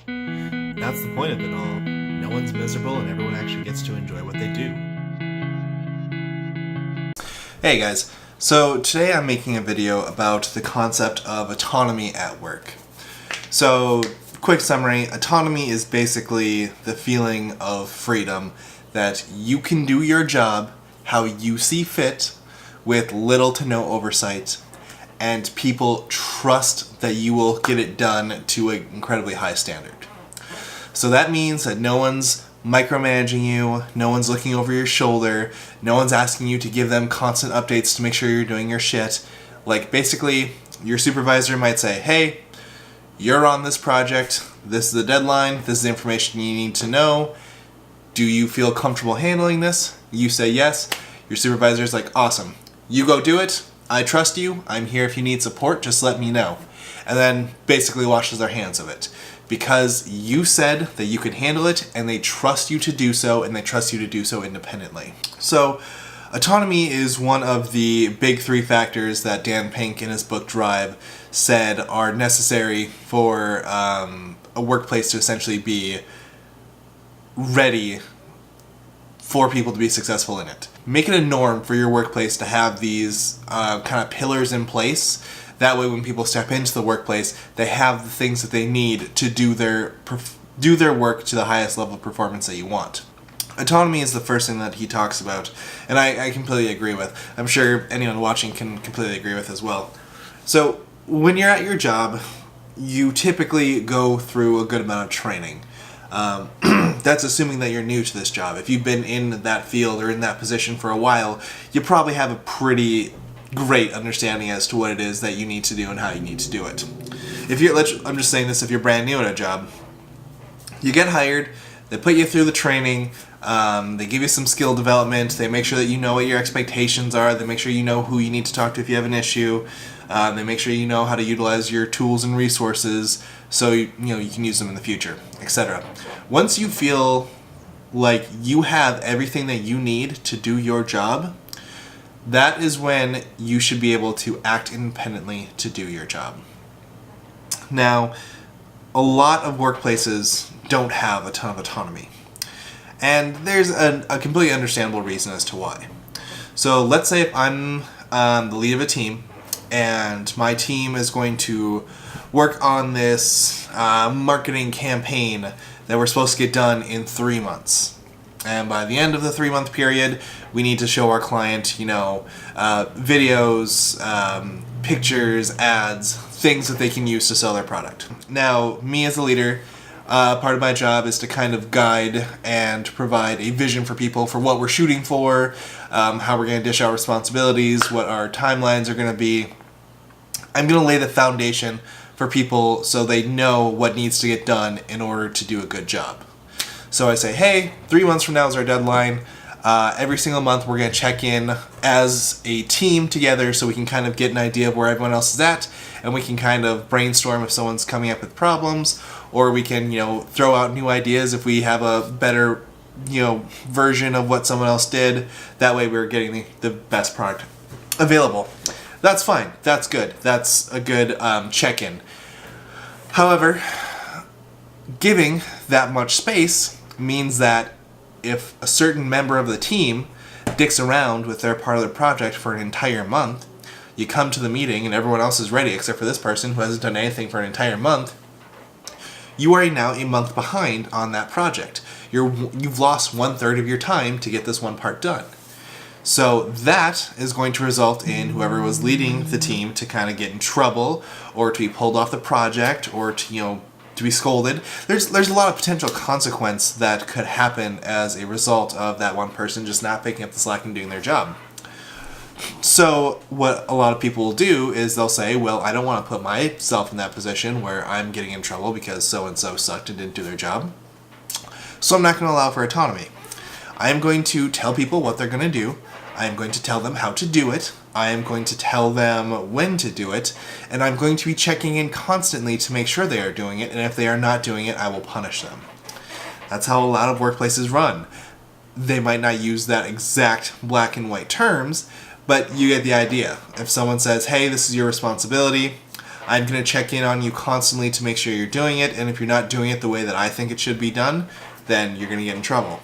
That's the point of it all. No one's miserable and everyone actually gets to enjoy what they do. Hey guys, so today I'm making a video about the concept of autonomy at work. So, quick summary, autonomy is basically the feeling of freedom that you can do your job how you see fit with little to no oversight, and people trust that you will get it done to an incredibly high standard. So that means that no one's micromanaging you, no one's looking over your shoulder, no one's asking you to give them constant updates to make sure you're doing your shit. Like, basically, your supervisor might say, hey, you're on this project, this is the deadline, this is the information you need to know. Do you feel comfortable handling this? You say yes. Your supervisor's like, awesome. You go do it. I trust you. I'm here if you need support. Just let me know. And then basically washes their hands of it. Because you said that you could handle it, and they trust you to do so, and they trust you to do so independently. So, autonomy is one of the big three factors that Dan Pink in his book Drive said are necessary for a workplace to essentially be ready for people to be successful in it. Make it a norm for your workplace to have these kind of pillars in place. That way when people step into the workplace, they have the things that they need to do their work to the highest level of performance that you want. Autonomy is the first thing that he talks about, and I completely agree with. I'm sure anyone watching can completely agree with as well. So, when you're at your job, you typically go through a good amount of training. That's assuming that you're new to this job. If you've been in that field or in that position for a while, you probably have a pretty great understanding as to what it is that you need to do and how you need to do it. I'm just saying this, if you're brand new at a job, you get hired, they put you through the training, they give you some skill development, they make sure that you know what your expectations are, they make sure you know who you need to talk to if you have an issue, they make sure you know how to utilize your tools and resources so you can use them in the future, etc. Once you feel like you have everything that you need to do your job, that is when you should be able to act independently to do your job. Now, a lot of workplaces don't have a ton of autonomy. And there's a completely understandable reason as to why. So let's say if I'm the lead of a team, and my team is going to work on this marketing campaign that we're supposed to get done in 3 months. And by the end of the 3-month period, we need to show our client, videos, pictures, ads, things that they can use to sell their product. Now, me as a leader, part of my job is to kind of guide and provide a vision for people for what we're shooting for, how we're going to dish out responsibilities, what our timelines are going to be. I'm going to lay the foundation for people so they know what needs to get done in order to do a good job. So I say, hey, 3 months from now is our deadline. Every single month we're going to check in as a team together so we can kind of get an idea of where everyone else is at, and we can kind of brainstorm if someone's coming up with problems, or we can, throw out new ideas if we have a better, version of what someone else did. That way we're getting the best product available. That's fine. That's good. That's a good check-in. However, giving that much space means that if a certain member of the team dicks around with their part of the project for an entire month, you come to the meeting and everyone else is ready except for this person who hasn't done anything for an entire month, you are now a month behind on that project. You've lost 1/3 of your time to get this one part done. So that is going to result in whoever was leading the team to kind of get in trouble, or to be pulled off the project, or to be scolded. There's a lot of potential consequence that could happen as a result of that one person just not picking up the slack and doing their job. So what a lot of people will do is they'll say, well, I don't want to put myself in that position where I'm getting in trouble because so-and-so sucked and didn't do their job. So I'm not going to allow for autonomy. I am going to tell people what they're going to do. I am going to tell them how to do it. I am going to tell them when to do it. And I'm going to be checking in constantly to make sure they are doing it. And if they are not doing it, I will punish them. That's how a lot of workplaces run. They might not use that exact black and white terms, but you get the idea. If someone says, hey, this is your responsibility, I'm going to check in on you constantly to make sure you're doing it, and if you're not doing it the way that I think it should be done, then you're going to get in trouble.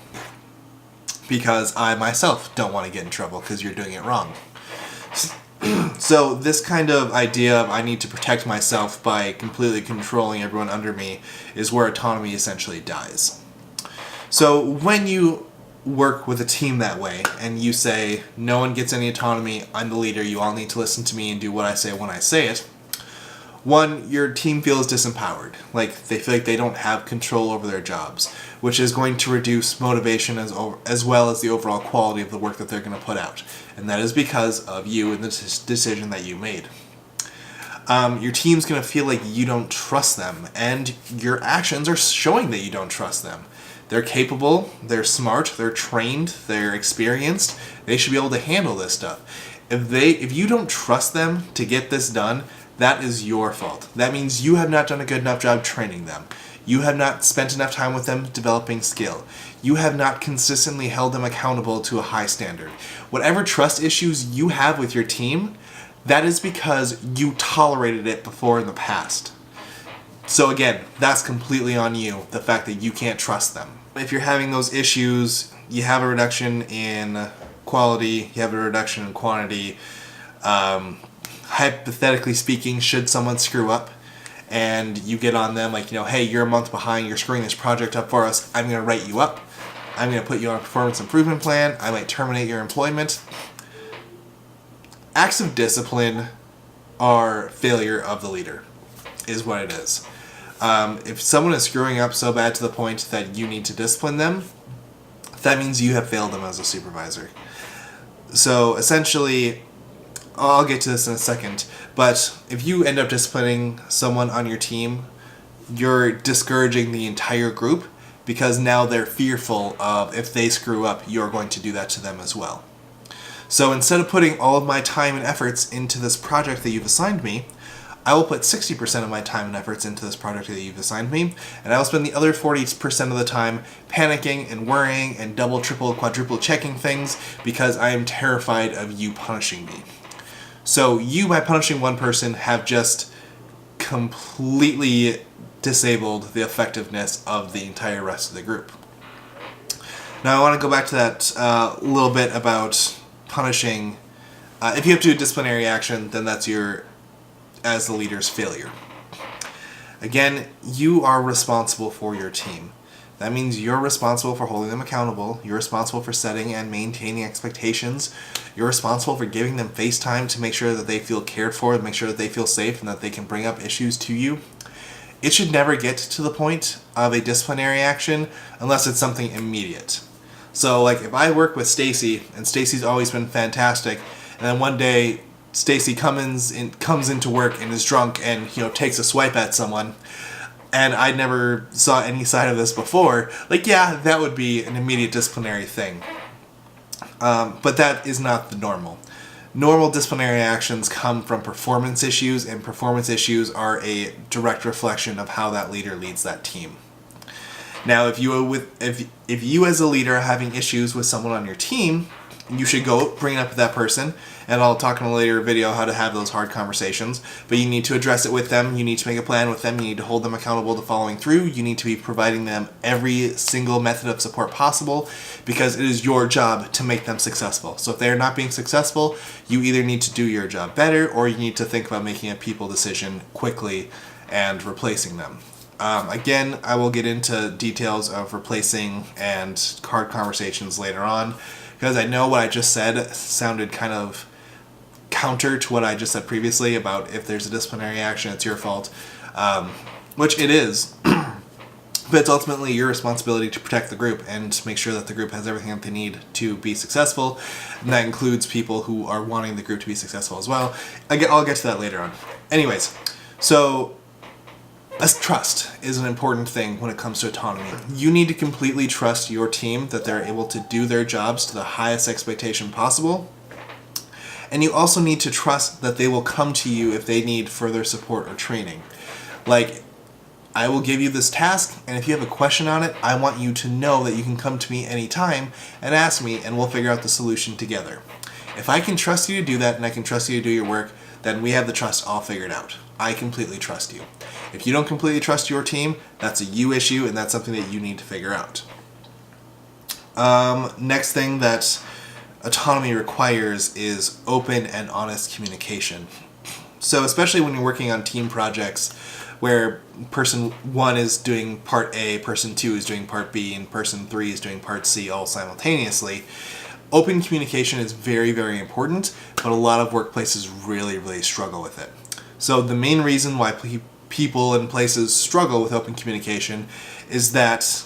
Because I myself don't want to get in trouble because you're doing it wrong. So this kind of idea of I need to protect myself by completely controlling everyone under me is where autonomy essentially dies. So when you work with a team that way and you say, no one gets any autonomy, I'm the leader, you all need to listen to me and do what I say when I say it, one, your team feels disempowered. Like they feel like they don't have control over their jobs, which is going to reduce motivation as well as the overall quality of the work that they're going to put out. And that is because of you and the decision that you made. Your team's going to feel like you don't trust them, and your actions are showing that you don't trust them. They're capable, they're smart, they're trained, they're experienced. They should be able to handle this stuff. If you don't trust them to get this done, that is your fault. That means you have not done a good enough job training them. You have not spent enough time with them developing skill. You have not consistently held them accountable to a high standard. Whatever trust issues you have with your team, that is because you tolerated it before in the past. So again, that's completely on you, the fact that you can't trust them. If you're having those issues, you have a reduction in quality, you have a reduction in quantity. Hypothetically speaking, should someone screw up and you get on them like, hey, you're a month behind, you're screwing this project up for us, I'm going to write you up, I'm going to put you on a performance improvement plan, I might terminate your employment. Acts of discipline are failure of the leader, is what it is. If someone is screwing up so bad to the point that you need to discipline them, that means you have failed them as a supervisor. So essentially, I'll get to this in a second, but if you end up disciplining someone on your team, you're discouraging the entire group because now they're fearful of if they screw up, you're going to do that to them as well. So instead of putting all of my time and efforts into this project that you've assigned me, I will put 60% of my time and efforts into this project that you've assigned me, and I will spend the other 40% of the time panicking and worrying and double, triple, quadruple checking things because I am terrified of you punishing me. So you, by punishing one person, have just completely disabled the effectiveness of the entire rest of the group. Now I want to go back to that little bit about punishing. If you have to do disciplinary action, then that's your, as the leader's, failure. Again, you are responsible for your team. That means you're responsible for holding them accountable, you're responsible for setting and maintaining expectations, you're responsible for giving them face time to make sure that they feel cared for, to make sure that they feel safe and that they can bring up issues to you. It should never get to the point of a disciplinary action unless it's something immediate. So like if I work with Stacy, and Stacy's always been fantastic, and then one day Stacy comes into work and is drunk and takes a swipe at someone, and I never saw any sign of this before, like, yeah, that would be an immediate disciplinary thing. But that is not the normal. Normal disciplinary actions come from performance issues, and performance issues are a direct reflection of how that leader leads that team. Now, if you as a leader are having issues with someone on your team, you should go bring it up with that person, and I'll talk in a later video how to have those hard conversations, but you need to address it with them, you need to make a plan with them, you need to hold them accountable to following through, you need to be providing them every single method of support possible, because it is your job to make them successful. So if they're not being successful, you either need to do your job better, or you need to think about making a people decision quickly and replacing them. Again, I will get into details of replacing and hard conversations later on, because I know what I just said sounded kind of counter to what I just said previously about if there's a disciplinary action, it's your fault, which it is. But it's ultimately your responsibility to protect the group and to make sure that the group has everything that they need to be successful, and that includes people who are wanting the group to be successful as well. I'll get to that later on. Anyways, so trust is an important thing when it comes to autonomy. You need to completely trust your team that they're able to do their jobs to the highest expectation possible. And you also need to trust that they will come to you if they need further support or training. Like, I will give you this task, and if you have a question on it, I want you to know that you can come to me anytime and ask me, and we'll figure out the solution together. If I can trust you to do that, and I can trust you to do your work, then we have the trust all figured out. I completely trust you. If you don't completely trust your team, that's a you issue, and that's something that you need to figure out. Next thing that autonomy requires is open and honest communication. So especially when you're working on team projects where person 1 is doing part A, person 2 is doing part B, and person 3 is doing part C all simultaneously, open communication is very, very important, but a lot of workplaces really, really struggle with it. So the main reason why people and places struggle with open communication is that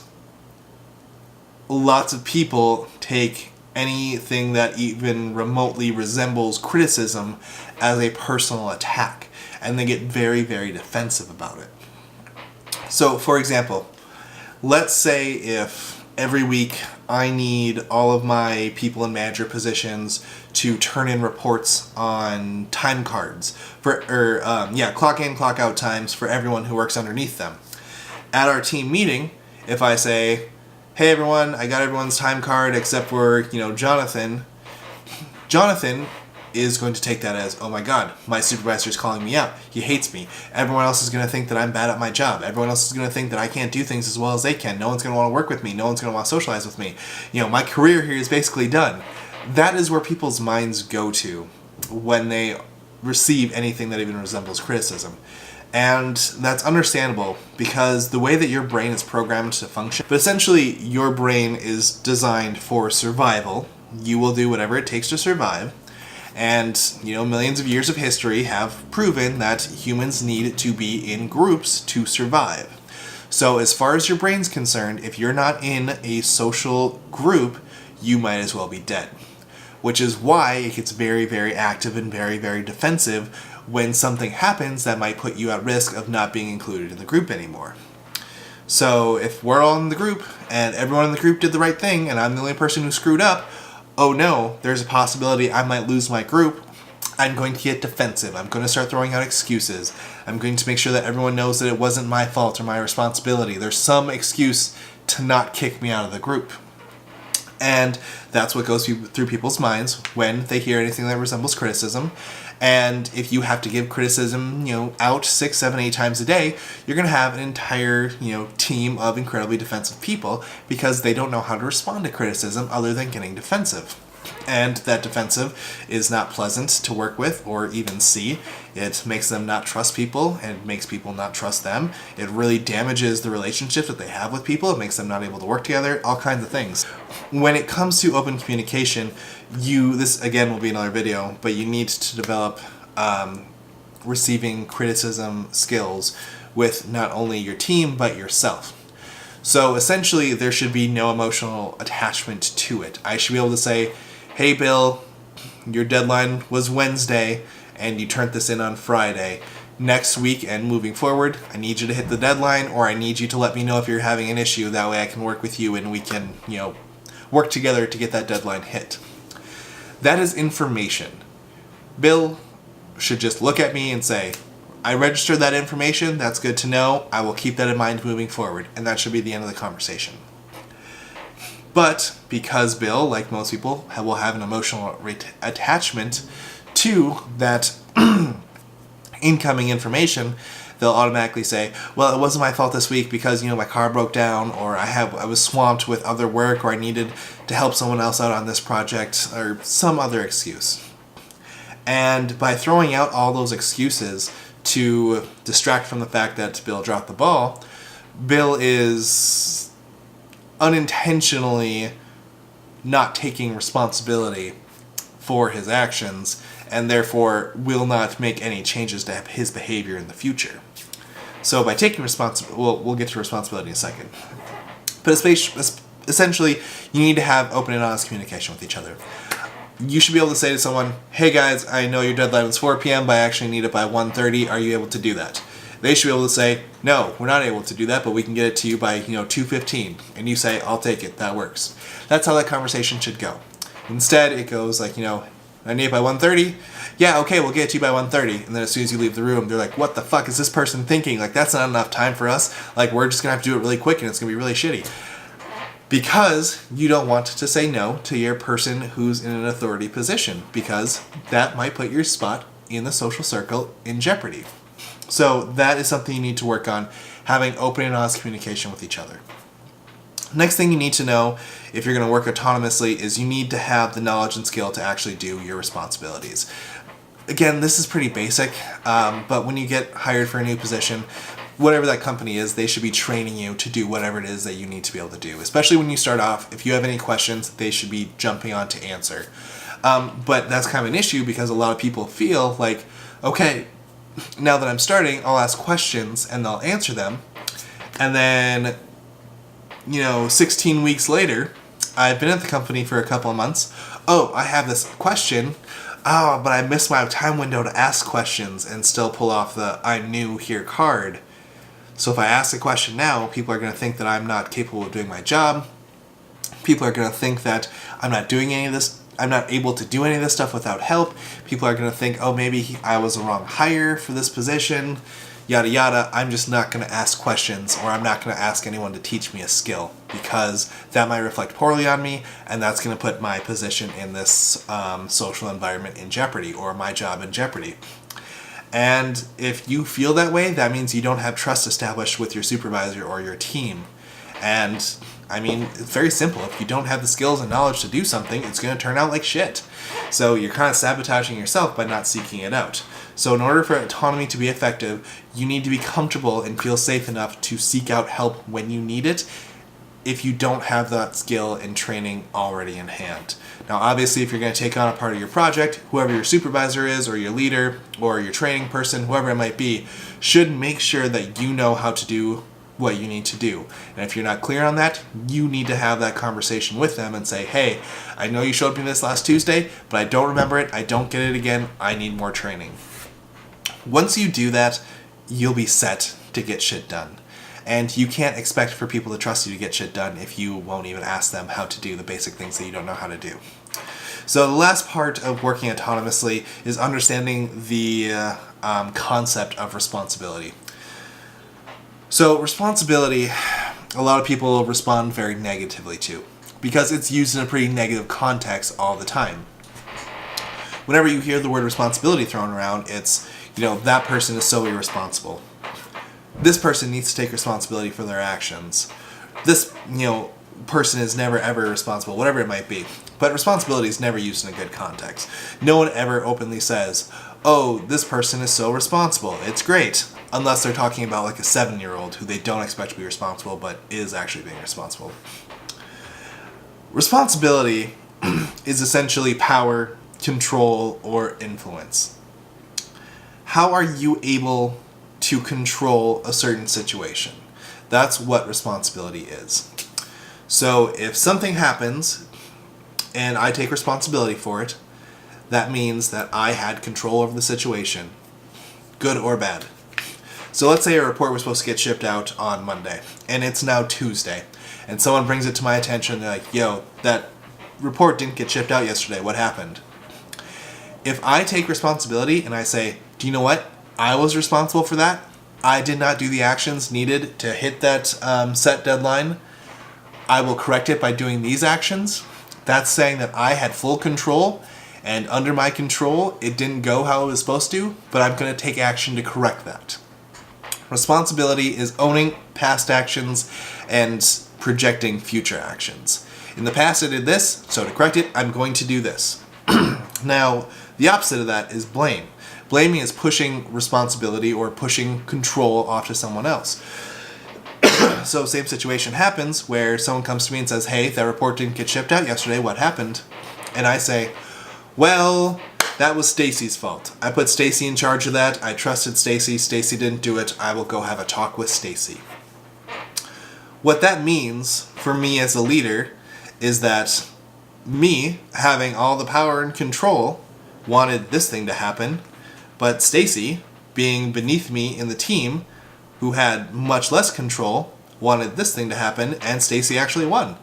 lots of people take anything that even remotely resembles criticism as a personal attack, and they get very, very defensive about it. So, for example, let's say if every week I need all of my people in manager positions to turn in reports on time cards clock in, clock out times for everyone who works underneath them. At our team meeting, if I say, hey everyone, I got everyone's time card except for, Jonathan. Jonathan is going to take that as, oh my god, my supervisor's calling me out. He hates me. Everyone else is going to think that I'm bad at my job. Everyone else is going to think that I can't do things as well as they can. No one's going to want to work with me. No one's going to want to socialize with me. My career here is basically done. That is where people's minds go to when they receive anything that even resembles criticism. And that's understandable because the way that your brain is programmed to function, but essentially your brain is designed for survival. You will do whatever it takes to survive. And, millions of years of history have proven that humans need to be in groups to survive. So as far as your brain's concerned, if you're not in a social group, you might as well be dead. Which is why it gets very, very active and very, very defensive when something happens that might put you at risk of not being included in the group anymore. So if we're all in the group and everyone in the group did the right thing and I'm the only person who screwed up, oh no, there's a possibility I might lose my group. I'm going to get defensive. I'm going to start throwing out excuses. I'm going to make sure that everyone knows that it wasn't my fault or my responsibility. There's some excuse to not kick me out of the group. And that's what goes through people's minds when they hear anything that resembles criticism. And if you have to give criticism, out 6, 7, 8 times a day, you're going to have an entire, team of incredibly defensive people because they don't know how to respond to criticism other than getting defensive. And that defensive is not pleasant to work with or even see. It makes them not trust people and it makes people not trust them. It really damages the relationship that they have with people. It makes them not able to work together, all kinds of things. When it comes to open communication, this again will be another video, but you need to develop receiving criticism skills with not only your team, but yourself. So essentially, there should be no emotional attachment to it. I should be able to say, hey Bill, your deadline was Wednesday and you turned this in on Friday. Next week and moving forward, I need you to hit the deadline, or I need you to let me know if you're having an issue. That way I can work with you and we can, work together to get that deadline hit. That is information. Bill should just look at me and say, I registered that information, that's good to know, I will keep that in mind moving forward, and that should be the end of the conversation. But because Bill, like most people, will have an emotional attachment to that incoming information, they'll automatically say, well, it wasn't my fault this week because, my car broke down, or I was swamped with other work, or I needed to help someone else out on this project, or some other excuse. And by throwing out all those excuses to distract from the fact that Bill dropped the ball, Bill is unintentionally not taking responsibility for his actions and therefore will not make any changes to his behavior in the future. So by taking responsibility, we'll get to responsibility in a second. But essentially, you need to have open and honest communication with each other. You should be able to say to someone, hey guys, I know your deadline was 4 p.m., but I actually need it by 1:30. Are you able to do that? They should be able to say, no, we're not able to do that, but we can get it to you by 2:15. And you say, I'll take it. That works. That's how that conversation should go. Instead, it goes like, I need it by 1:30. Yeah, okay, we'll get it to you by 1:30. And then as soon as you leave the room, they're like, what the fuck is this person thinking? Like, that's not enough time for us. Like, we're just going to have to do it really quick and it's going to be really shitty. Because you don't want to say no to your person who's in an authority position, because that might put your spot in the social circle in jeopardy. So that is something you need to work on, having open and honest communication with each other. Next thing you need to know if you're going to work autonomously is you need to have the knowledge and skill to actually do your responsibilities. Again, this is pretty basic, but when you get hired for a new position, whatever that company is, they should be training you to do whatever it is that you need to be able to do. Especially when you start off, if you have any questions, they should be jumping on to answer. But that's kind of an issue because a lot of people feel like, okay, now that I'm starting, I'll ask questions and they'll answer them. And then, 16 weeks later, I've been at the company for a couple of months. Oh, I have this question. Oh, but I missed my time window to ask questions and still pull off the I'm new here card. So if I ask a question now, people are going to think that I'm not capable of doing my job. People are going to think that I'm not doing any of this. I'm not able to do any of this stuff without help. People are going to think, oh, maybe I was the wrong hire for this position, yada yada. I'm just not going to ask questions, or I'm not going to ask anyone to teach me a skill, because that might reflect poorly on me, and that's going to put my position in this social environment in jeopardy, or my job in jeopardy. And if you feel that way, that means you don't have trust established with your supervisor or your team. And I mean, it's very simple. If you don't have the skills and knowledge to do something, it's going to turn out like shit. So you're kind of sabotaging yourself by not seeking it out. So in order for autonomy to be effective, you need to be comfortable and feel safe enough to seek out help when you need it, if you don't have that skill and training already in hand. Now, obviously, if you're going to take on a part of your project, whoever your supervisor is, or your leader, or your training person, whoever it might be, should make sure that you know how to do what you need to do. And if you're not clear on that, you need to have that conversation with them and say, hey, I know you showed me this last Tuesday, but I don't remember it, I don't get it again, I need more training. Once you do that, you'll be set to get shit done. And you can't expect for people to trust you to get shit done if you won't even ask them how to do the basic things that you don't know how to do. So the last part of working autonomously is understanding the concept of responsibility. So responsibility, a lot of people respond very negatively to, because it's used in a pretty negative context all the time. Whenever you hear the word responsibility thrown around, it's, that person is so irresponsible. This person needs to take responsibility for their actions. This, person is never ever responsible, whatever it might be. But responsibility is never used in a good context. No one ever openly says, oh, this person is so responsible, it's great. Unless they're talking about like a 7-year-old who they don't expect to be responsible, but is actually being responsible. Responsibility is essentially power, control, or influence. How are you able to control a certain situation? That's what responsibility is. So if something happens and I take responsibility for it, that means that I had control over the situation, good or bad. So let's say a report was supposed to get shipped out on Monday, and it's now Tuesday, and someone brings it to my attention, they're like, yo, that report didn't get shipped out yesterday, what happened? If I take responsibility and I say, do you know what? I was responsible for that. I did not do the actions needed to hit that set deadline. I will correct it by doing these actions. That's saying that I had full control, and under my control, it didn't go how it was supposed to, but I'm going to take action to correct that. Responsibility is owning past actions and projecting future actions. In the past I did this, so to correct it, I'm going to do this. Now, the opposite of that is blame. Blaming is pushing responsibility or pushing control off to someone else. So same situation happens where someone comes to me and says, hey, that report didn't get shipped out yesterday, what happened? And I say, well, that was Stacy's fault. I put Stacy in charge of that. I trusted Stacy. Stacy didn't do it. I will go have a talk with Stacy. What that means for me as a leader is that me having all the power and control wanted this thing to happen, but Stacy, being beneath me in the team, who had much less control, wanted this thing to happen, and Stacy actually won.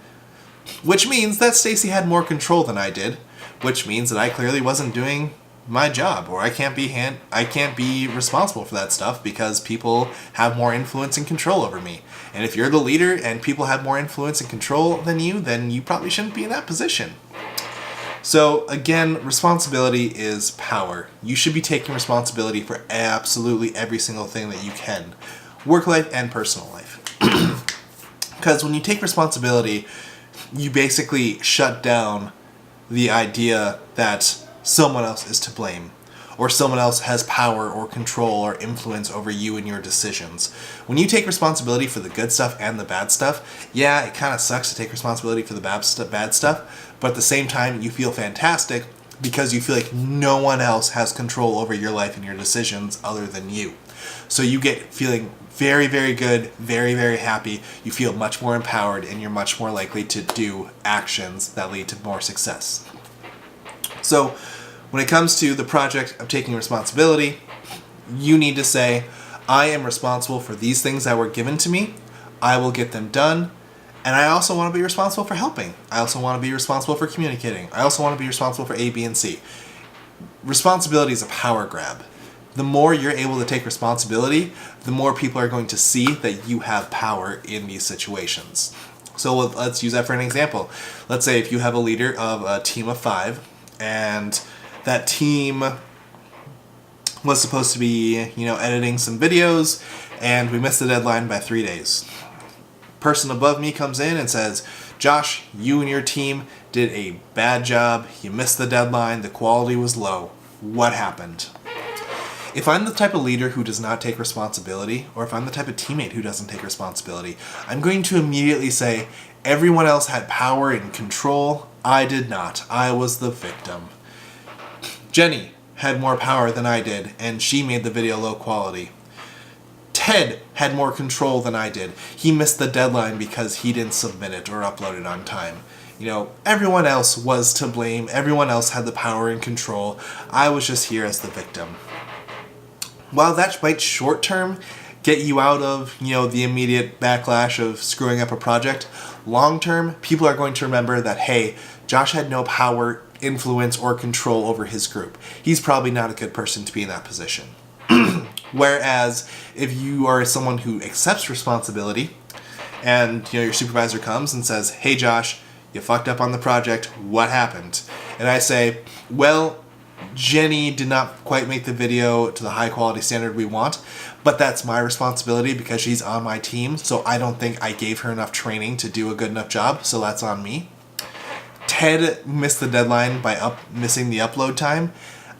Which means that Stacy had more control than I did, which means that I clearly wasn't doing my job, or I can't be responsible for that stuff because people have more influence and control over me. And if you're the leader and people have more influence and control than you, then you probably shouldn't be in that position. So again, responsibility is power. You should be taking responsibility for absolutely every single thing that you can. Work life and personal life. Because when you take responsibility, you basically shut down the idea that someone else is to blame, or someone else has power or control or influence over you and your decisions. When you take responsibility for the good stuff and the bad stuff, yeah, it kind of sucks to take responsibility for the bad stuff, but at the same time, you feel fantastic because you feel like no one else has control over your life and your decisions other than you. So you get feeling very, very good, very, very happy. You feel much more empowered, and you're much more likely to do actions that lead to more success. So when it comes to the project of taking responsibility, you need to say, I am responsible for these things that were given to me. I will get them done. And I also want to be responsible for helping. I also want to be responsible for communicating. I also want to be responsible for A, B, and C. Responsibility is a power grab. The more you're able to take responsibility, the more people are going to see that you have power in these situations. So let's use that for an example. Let's say if you have a leader of a team of 5, and that team was supposed to be, editing some videos, and we missed the deadline by 3 days. Person above me comes in and says, Josh, you and your team did a bad job. You missed the deadline. The quality was low. What happened? If I'm the type of leader who does not take responsibility, or if I'm the type of teammate who doesn't take responsibility, I'm going to immediately say, everyone else had power and control. I did not. I was the victim. Jenny had more power than I did, and she made the video low quality. Ted had more control than I did. He missed the deadline because he didn't submit it or upload it on time. Everyone else was to blame. Everyone else had the power and control. I was just here as the victim. While that might short term get you out of, the immediate backlash of screwing up a project, long term, people are going to remember that, hey, Josh had no power, influence, or control over his group. He's probably not a good person to be in that position. Whereas if you are someone who accepts responsibility and your supervisor comes and says, hey Josh, you fucked up on the project, what happened? And I say, well, Jenny did not quite make the video to the high quality standard we want, but that's my responsibility because she's on my team, so I don't think I gave her enough training to do a good enough job, so that's on me. Ted missed the deadline by missing the upload time.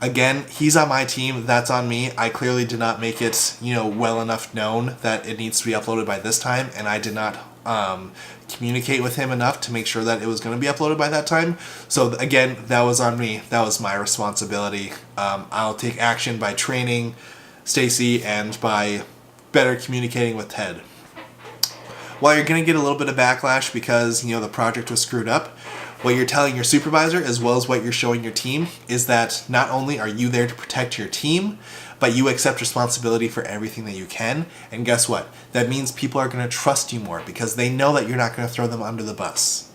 Again, he's on my team, that's on me. I clearly did not make it, well enough known that it needs to be uploaded by this time, and I did not communicate with him enough to make sure that it was going to be uploaded by that time. So again, that was on me. That was my responsibility. I'll take action by training Stacy and by better communicating with Ted. While you're going to get a little bit of backlash because, the project was screwed up, what you're telling your supervisor, as well as what you're showing your team, is that not only are you there to protect your team, but you accept responsibility for everything that you can. And guess what? That means people are going to trust you more because they know that you're not going to throw them under the bus.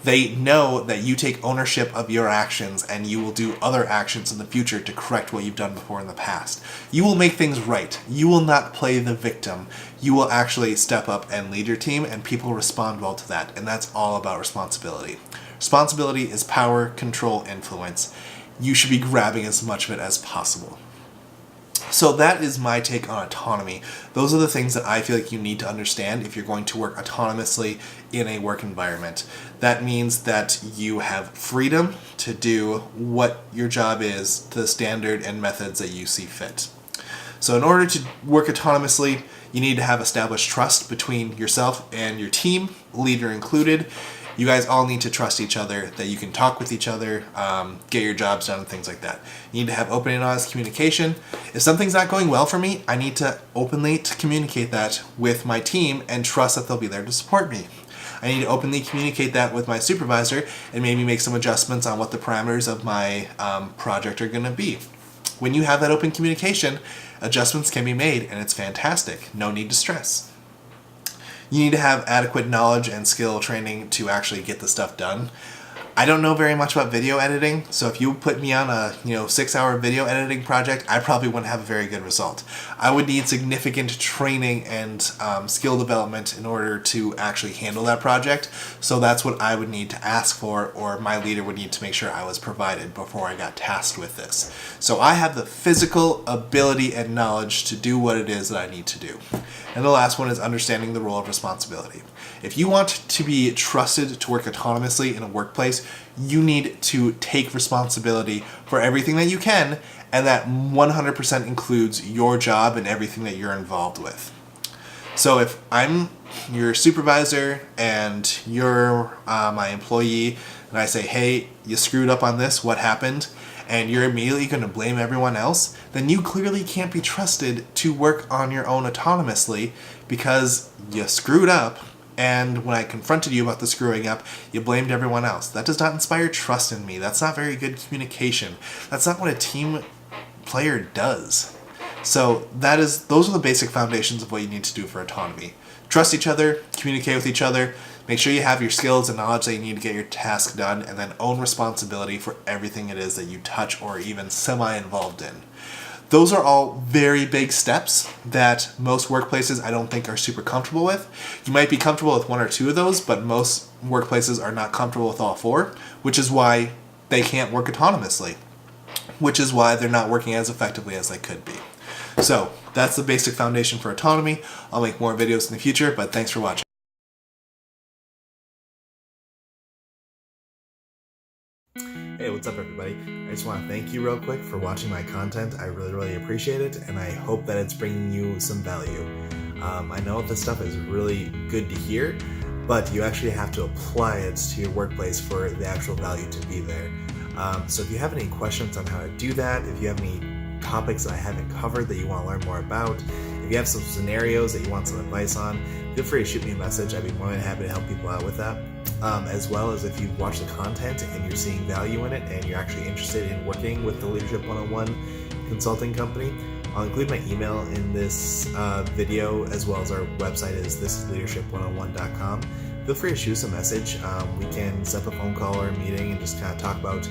They know that you take ownership of your actions and you will do other actions in the future to correct what you've done before in the past. You will make things right. You will not play the victim. You will actually step up and lead your team, and people respond well to that. And that's all about responsibility. Responsibility is power, control, influence. You should be grabbing as much of it as possible. So that is my take on autonomy. Those are the things that I feel like you need to understand if you're going to work autonomously in a work environment. That means that you have freedom to do what your job is to the standard and methods that you see fit. So in order to work autonomously, you need to have established trust between yourself and your team, leader included. You guys all need to trust each other, that you can talk with each other, get your jobs done, and things like that. You need to have open and honest communication. If something's not going well for me, I need to openly communicate that with my team and trust that they'll be there to support me. I need to openly communicate that with my supervisor and maybe make some adjustments on what the parameters of my project are going to be. When you have that open communication, adjustments can be made, and it's fantastic. No need to stress. You need to have adequate knowledge and skill training to actually get the stuff done. I don't know very much about video editing, so if you put me on a 6-hour video editing project, I probably wouldn't have a very good result. I would need significant training and skill development in order to actually handle that project, so that's what I would need to ask for, or my leader would need to make sure I was provided before I got tasked with this. So I have the physical ability and knowledge to do what it is that I need to do. And the last one is understanding the role of responsibility. If you want to be trusted to work autonomously in a workplace, you need to take responsibility for everything that you can, and that 100% includes your job and everything that you're involved with. So if I'm your supervisor and you're my employee, and I say, hey, you screwed up on this, what happened? And you're immediately going to blame everyone else, then you clearly can't be trusted to work on your own autonomously because you screwed up, and when I confronted you about the screwing up, you blamed everyone else. That does not inspire trust in me. That's not very good communication. That's not what a team player does. So those are the basic foundations of what you need to do for autonomy. Trust each other, communicate with each other, make sure you have your skills and knowledge that you need to get your task done, and then own responsibility for everything it is that you touch or even semi-involved in. Those are all very big steps that most workplaces I don't think are super comfortable with. You might be comfortable with one or two of those, but most workplaces are not comfortable with all four, which is why they can't work autonomously, which is why they're not working as effectively as they could be. So that's the basic foundation for autonomy. I'll make more videos in the future, but thanks for watching. Hey, what's up everybody? I just want to thank you real quick for watching my content. I really appreciate it, and I hope that it's bringing you some value. I know this stuff is really good to hear, but you actually have to apply it to your workplace for the actual value to be there. So if you have any questions on how to do that, if you have any topics that I haven't covered that you want to learn more about, if you have some scenarios that you want some advice on, feel free to shoot me a message. I'd be more than happy to help people out with that. As well as if you've watched the content and you're seeing value in it and you're actually interested in working with the Leadership 101 consulting company, I'll include my email in this video, as well as our website is thisisleadership101.com. Feel free to shoot us a message. We can set up a phone call or a meeting and just kind of talk about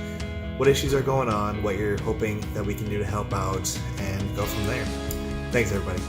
what issues are going on, what you're hoping that we can do to help out, and go from there. Thanks everybody.